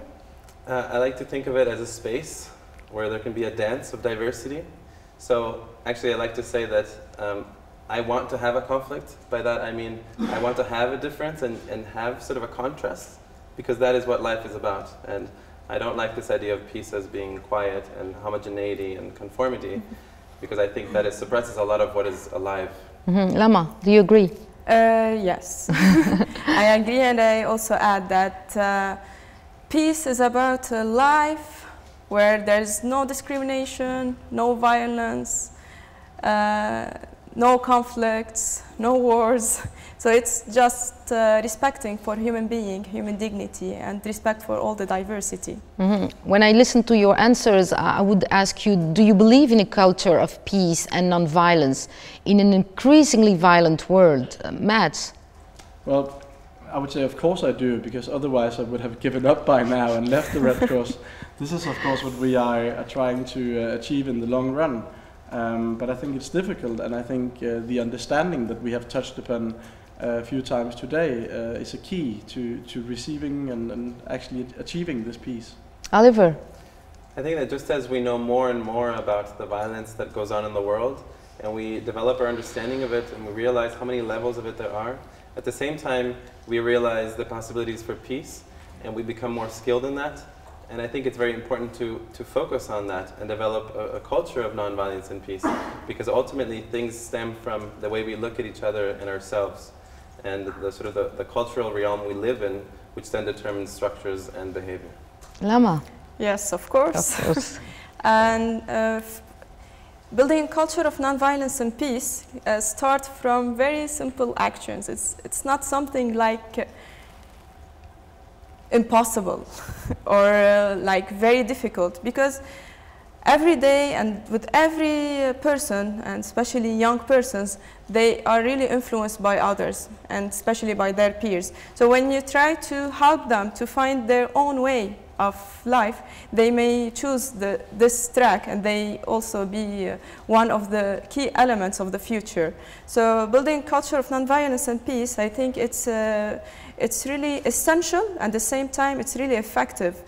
I like to think of it as a space where there can be a dance of diversity. So actually I like to say that I want to have a conflict. By that I mean I want to have a difference and have sort of a contrast, because that is what life is about. And I don't like this idea of peace as being quiet and homogeneity and conformity, because I think that it suppresses a lot of what is alive. Lama, do you agree? Yes, I agree, and I also add that peace is about a life where there's no discrimination, no violence, no conflicts, no wars. So it's just respecting for human being, human dignity, and respect for all the diversity. When I listen to your answers, I would ask you, do you believe in a culture of peace and non-violence in an increasingly violent world? Mads? Well, I would say of course I do, because otherwise I would have given up by now and left the Red Cross. This is of course what we are trying to achieve in the long run. But I think it's difficult, and I think the understanding that we have touched upon a few times today is a key to receiving and actually achieving this peace. Oliver? I think that just as we know more and more about the violence that goes on in the world, and we develop our understanding of it, and we realize how many levels of it there are, at the same time we realize the possibilities for peace, and we become more skilled in that. And I think it's very important to focus on that and develop a culture of nonviolence and peace, because ultimately things stem from the way we look at each other and ourselves, and the sort of the cultural realm we live in, which then determines structures and behavior. Lama? Yes, of course. Of course. And building a culture of nonviolence and peace starts from very simple actions. It's not something like impossible or like very difficult, because every day and with every person, and especially young persons, they are really influenced by others, and especially by their peers. So when you try to help them to find their own way of life, they may choose this track, and they also be one of the key elements of the future. So building culture of nonviolence and peace, I think it's really essential, and at the same time it's really effective.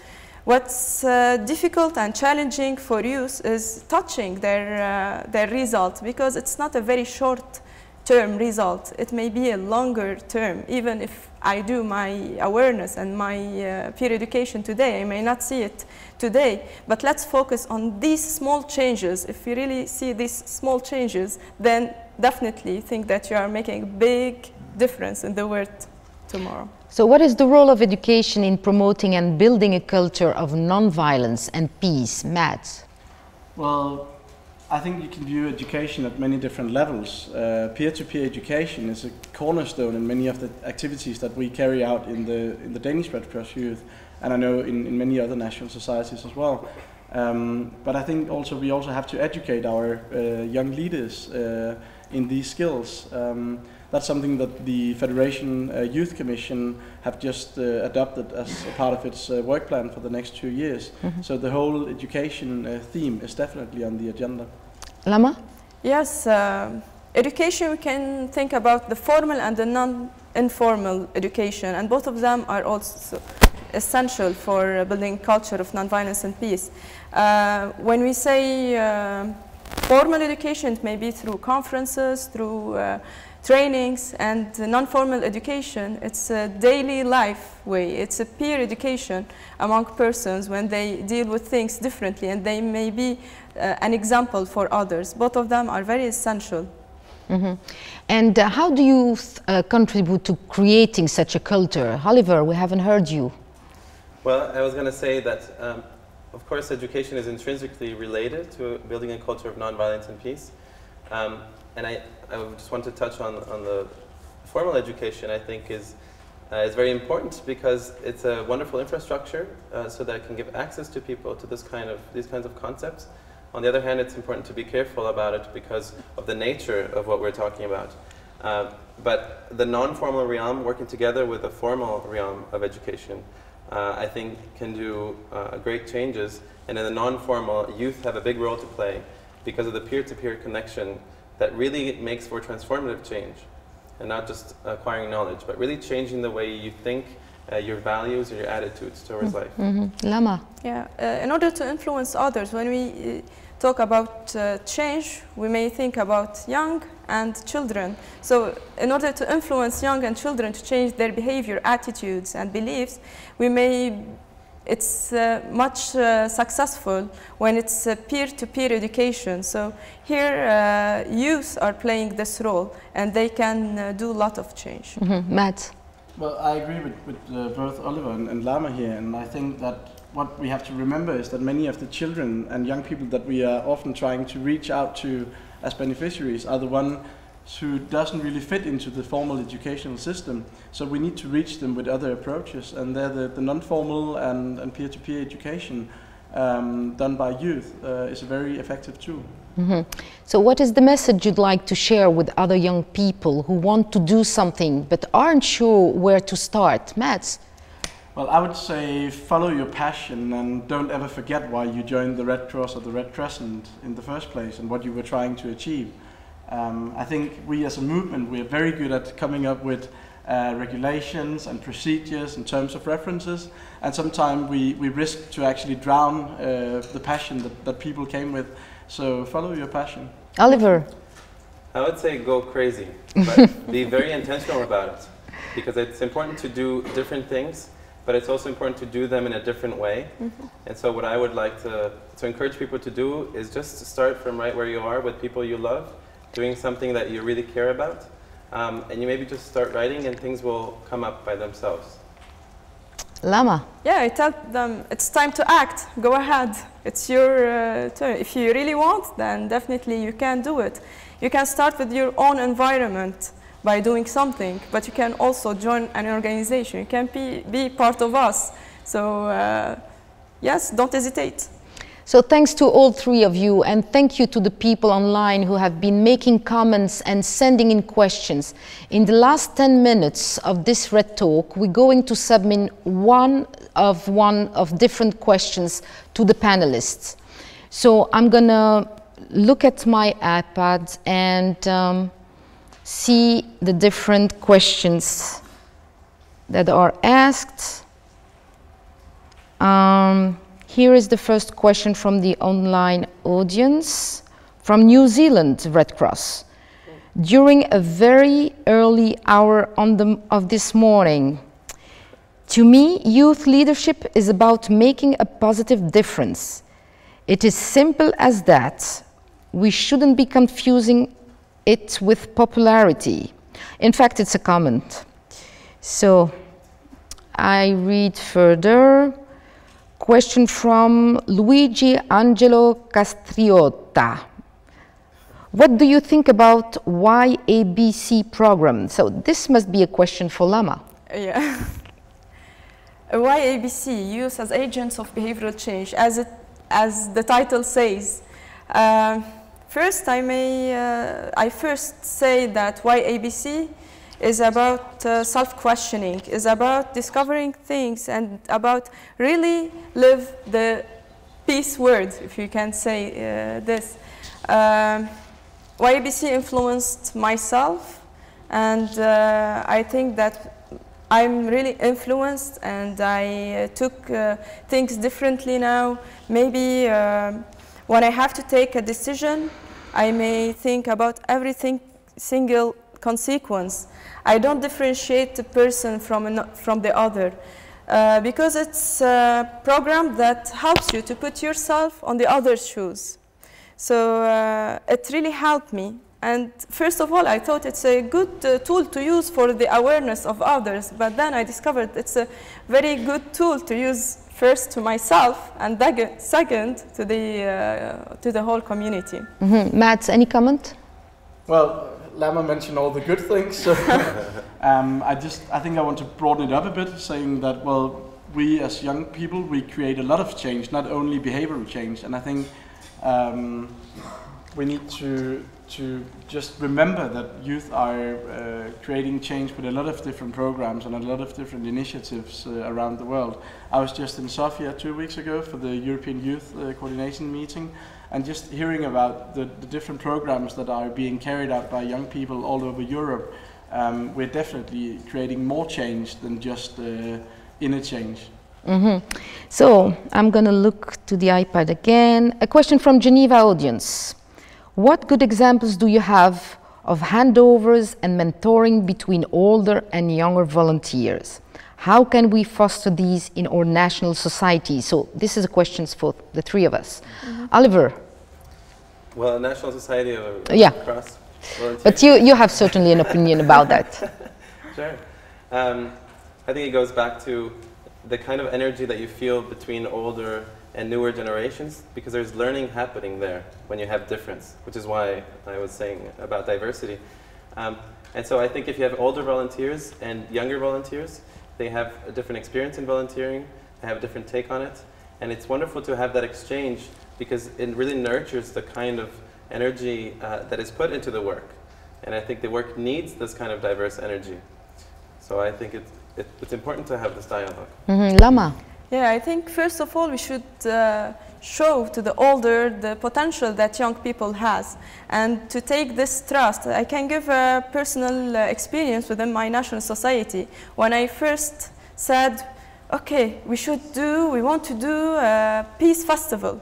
What's difficult and challenging for youth is touching their result, because it's not a very short-term result. It may be a longer term. Even if I do my awareness and my peer education today, I may not see it today, but let's focus on these small changes. If you really see these small changes, then definitely think that you are making a big difference in the world tomorrow. So what is the role of education in promoting and building a culture of non-violence and peace? Mads? Well, I think you can view education at many different levels. Peer-to-peer education is a cornerstone in many of the activities that we carry out in the Danish Red Cross Youth, and I know in many other national societies as well. But I think also we also have to educate our young leaders in these skills. That's something that the Federation Youth Commission have just adopted as a part of its work plan for the next 2 years. So the whole education theme is definitely on the agenda. Lama? Yes, education, we can think about the formal and the non-informal education, and both of them are also essential for building culture of nonviolence and peace. When we say formal education, it may be through conferences, through trainings, and non-formal education, it's a daily life way. It's a peer education among persons when they deal with things differently, and they may be an example for others. Both of them are very essential. And how do you contribute to creating such a culture? Oliver, we haven't heard you. Well, I was going to say that, of course, education is intrinsically related to building a culture of nonviolence and peace. And I just want to touch on the formal education. I think is very important, because it's a wonderful infrastructure so that it can give access to people to these kinds of concepts. On the other hand, it's important to be careful about it because of the nature of what we're talking about. But the non-formal realm, working together with the formal realm of education, I think can do great changes. And in the non-formal, youth have a big role to play because of the peer-to-peer connection that really makes for transformative change, and not just acquiring knowledge, but really changing the way you think, your values and your attitudes towards life. Lama? Yeah, in order to influence others, when we talk about change, we may think about young and children. So in order to influence young and children to change their behavior, attitudes and beliefs, we may it's much successful when it's peer-to-peer education. So here youth are playing this role and they can do a lot of change. Matt? Well, I agree with both Oliver and Lama here, and I think that what we have to remember is that many of the children and young people that we are often trying to reach out to as beneficiaries are the ones who doesn't really fit into the formal educational system. So we need to reach them with other approaches, and they're the non-formal and peer-to-peer education done by youth is a very effective tool. So what is the message you'd like to share with other young people who want to do something but aren't sure where to start? Matt? Well, I would say follow your passion and don't ever forget why you joined the Red Cross or the Red Crescent in the first place and what you were trying to achieve. I think we as a movement, we are very good at coming up with regulations and procedures and terms of references, and sometimes we risk to actually drown the passion that people came with. So follow your passion. Oliver? I would say go crazy, but be very intentional about it, because it's important to do different things, but it's also important to do them in a different way. And so what I would like to encourage people to do is just to start from right where you are with people you love, doing something that you really care about, and you maybe just start writing and things will come up by themselves. Lama? Yeah, I tell them it's time to act. Go ahead. It's your turn. If you really want, then definitely you can do it. You can start with your own environment by doing something, but you can also join an organization. You can be part of us. So yes, don't hesitate. So thanks to all three of you, and thank you to the people online who have been making comments and sending in questions. In the last 10 minutes of this Red Talk, we're going to submit one of different questions to the panelists. So I'm gonna look at my iPad and see the different questions that are asked. Here is the first question from the online audience, from New Zealand Red Cross. During a very early hour of this morning, to me, youth leadership is about making a positive difference. It is simple as that. We shouldn't be confusing it with popularity. In fact, it's a comment. So I read further. Question from Luigi Angelo Castriota. What do you think about YABC program? So this must be a question for Lama. Yeah. YABC, Youth as Agents of Behavioral Change, as the title says. First, I first say that YABC is about self-questioning, is about discovering things and about really live the peace word, if you can say this. YABC influenced myself, and I think that I'm really influenced and I took things differently now. Maybe when I have to take a decision, I may think about everything single consequence. I don't differentiate the person from the other because it's a program that helps you to put yourself on the other's shoes. So it really helped me. And first of all, I thought it's a good tool to use for the awareness of others. But then I discovered it's a very good tool to use first to myself and second to the whole community. Matt, any comment? Well, Lama mentioned all the good things, so I think I want to broaden it up a bit, saying that, well, we as young people, we create a lot of change, not only behavioral change, and I think we need to just remember that youth are creating change with a lot of different programs and a lot of different initiatives around the world. I was just in Sofia 2 weeks ago for the European Youth Coordination meeting, and just hearing about the different programs that are being carried out by young people all over Europe, we're definitely creating more change than just inner change. So I'm going to look to the iPad again. A question from Geneva audience. What good examples do you have of handovers and mentoring between older and younger volunteers? How can we foster these in our national society? So this is a question for the three of us. Oliver. Well, a national society of cross volunteers. But you have certainly an opinion about that. Sure. I think it goes back to the kind of energy that you feel between older and newer generations, because there's learning happening there when you have difference, which is why I was saying about diversity. And so I think if you have older volunteers and younger volunteers, they have a different experience in volunteering, they have a different take on it, and it's wonderful to have that exchange because it really nurtures the kind of energy that is put into the work. And I think the work needs this kind of diverse energy. So I think it's important to have this dialogue. Lama. Yeah, I think first of all we should show to the older the potential that young people has, and to take this trust. I can give a personal experience within my national society. When I first said, okay, we want to do a peace festival.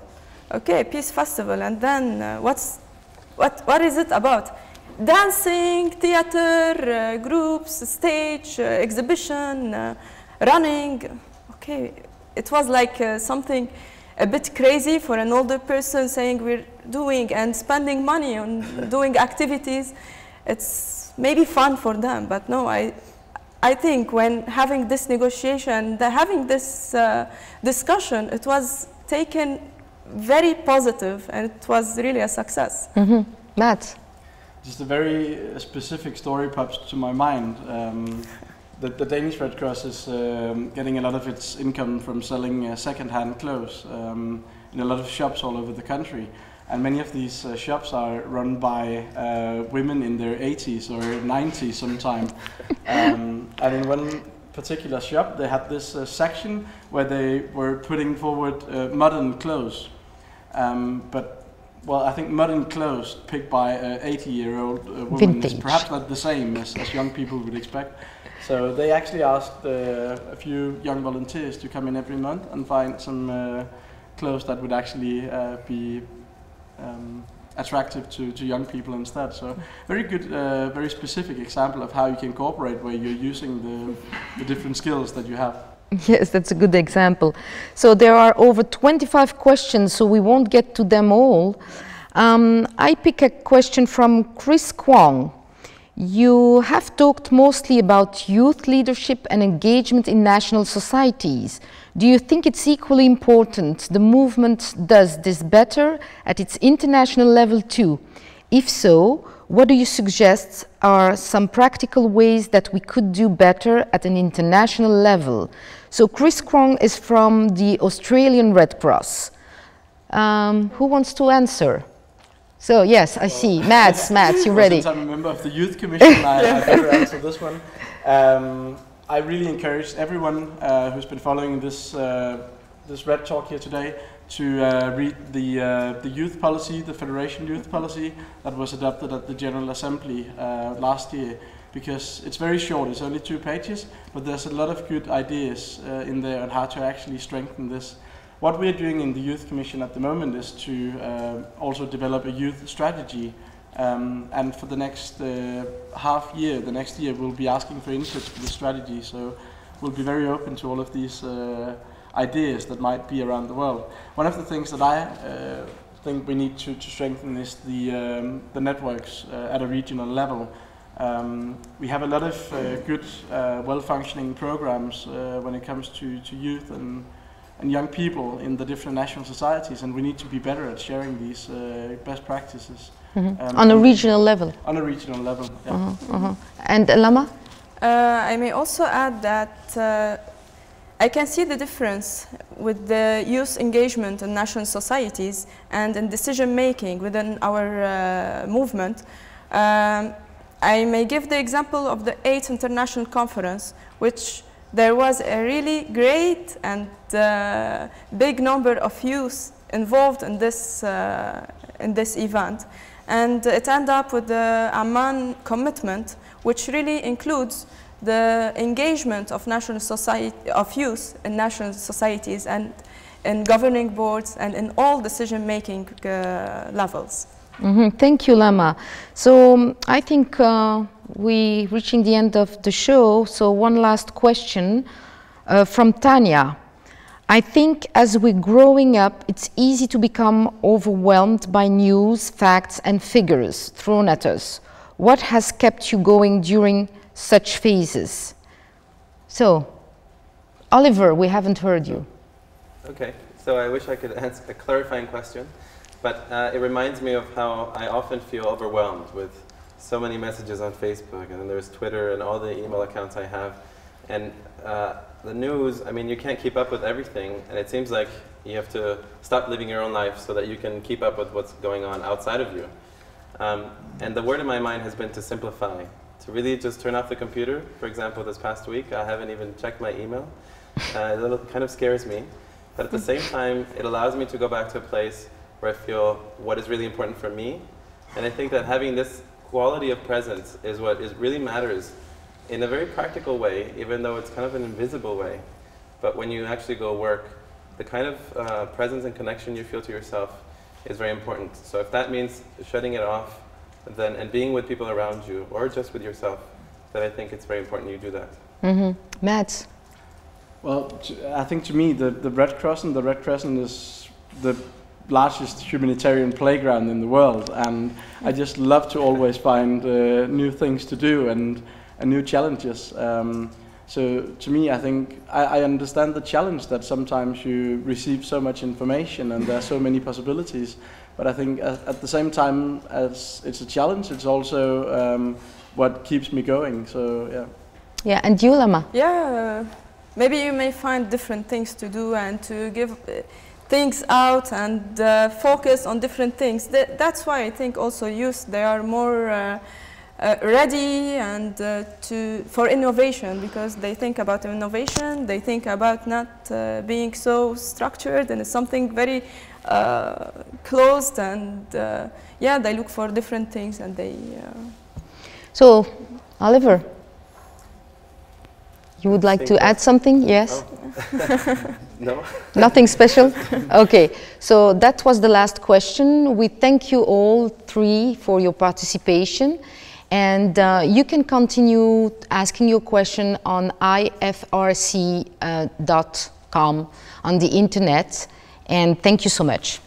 Okay, peace festival, and then what is it about? Dancing, theater, groups, stage, exhibition, running. Okay, it was like something a bit crazy for an older person saying we're doing and spending money on doing activities. It's maybe fun for them, but no, I think when having this negotiation, having this discussion, it was taken very positive and it was really a success. Matt? Just a very specific story pops to my mind. The Danish Red Cross is getting a lot of its income from selling second-hand clothes in a lot of shops all over the country. And many of these shops are run by women in their 80s or 90s sometime. And in one particular shop, they had this section where they were putting forward modern clothes. Well, I think modern clothes picked by an 80-year-old woman is perhaps not the same as young people would expect. So they actually asked a few young volunteers to come in every month and find some clothes that would actually be attractive to young people instead. So very good, very specific example of how you can cooperate where you're using the different skills that you have. Yes, that's a good example. So there are over 25 questions, so we won't get to them all. I pick a question from Chris Kwong. You have talked mostly about youth leadership and engagement in national societies. Do you think it's equally important the movement does this better at its international level too? If so, what do you suggest are some practical ways that we could do better at an international level? So Chris Kwong is from the Australian Red Cross. Who wants to answer? So yes, I see. Mads, you're ready. Since I'm a member of the Youth Commission, I better answer this one. I really encourage everyone who's been following this Red Talk here today to read the youth policy, the Federation Youth Policy that was adopted at the General Assembly last year, because it's very short, it's only 2 pages, but there's a lot of good ideas in there on how to actually strengthen this. What we're doing in the Youth Commission at the moment is to also develop a youth strategy, and for the next half year, the next year, we'll be asking for input for the strategy, so we'll be very open to all of these ideas that might be around the world. One of the things that I think we need to strengthen is the networks at a regional level. We have a lot of good, well-functioning programs when it comes to youth and young people in the different national societies, and we need to be better at sharing these best practices. On a regional level? On a regional level, yeah. And Lama? I may also add that I can see the difference with the youth engagement in national societies and in decision-making within our movement. I may give the example of the 8th International Conference, which there was a really great and big number of youth involved in this event. And it ended up with the Amman commitment, which really includes the engagement of youth in national societies and in governing boards and in all decision-making levels. Thank you, Lama. So I think we're reaching the end of the show. So one last question. From Tanya, I think as we're growing up, it's easy to become overwhelmed by news, facts, and figures thrown at us. What has kept you going during such phases? So, Oliver, we haven't heard you. Okay, so I wish I could answer a clarifying question, but it reminds me of how I often feel overwhelmed with so many messages on Facebook, and then there's Twitter and all the email accounts I have. And the news, I mean, you can't keep up with everything, and it seems like you have to stop living your own life so that you can keep up with what's going on outside of you. And the word in my mind has been to simplify, to really just turn off the computer. For example, this past week, I haven't even checked my email. It kind of scares me. But at the same time, it allows me to go back to a place where I feel what is really important for me. And I think that having this quality of presence is what really matters in a very practical way, even though it's kind of an invisible way. But when you actually go work, the kind of presence and connection you feel to yourself is very important. So if that means shutting it off then, and being with people around you, or just with yourself, then I think it's very important you do that. Mm-hmm. Matt? Well, I think to me, the Red Crescent is the largest humanitarian playground in the world, and I just love to always find new things to do and new challenges. So to me, I think I understand the challenge that sometimes you receive so much information and there are so many possibilities, but I think at the same time as it's a challenge, it's also what keeps me going, so yeah. Yeah, and you, Lama? Yeah, maybe you may find different things to do and to give things out and focus on different things. That's why I think also youth, they are more ready and for innovation, because they think about innovation, they think about not being so structured and it's something very closed, and yeah, they look for different things and they... So, Oliver, you would like to add something? Yes? Oh. No? Nothing special? Okay, so that was the last question. We thank you all three for your participation. And you can continue asking your question on ifrc.com on the internet. And thank you so much.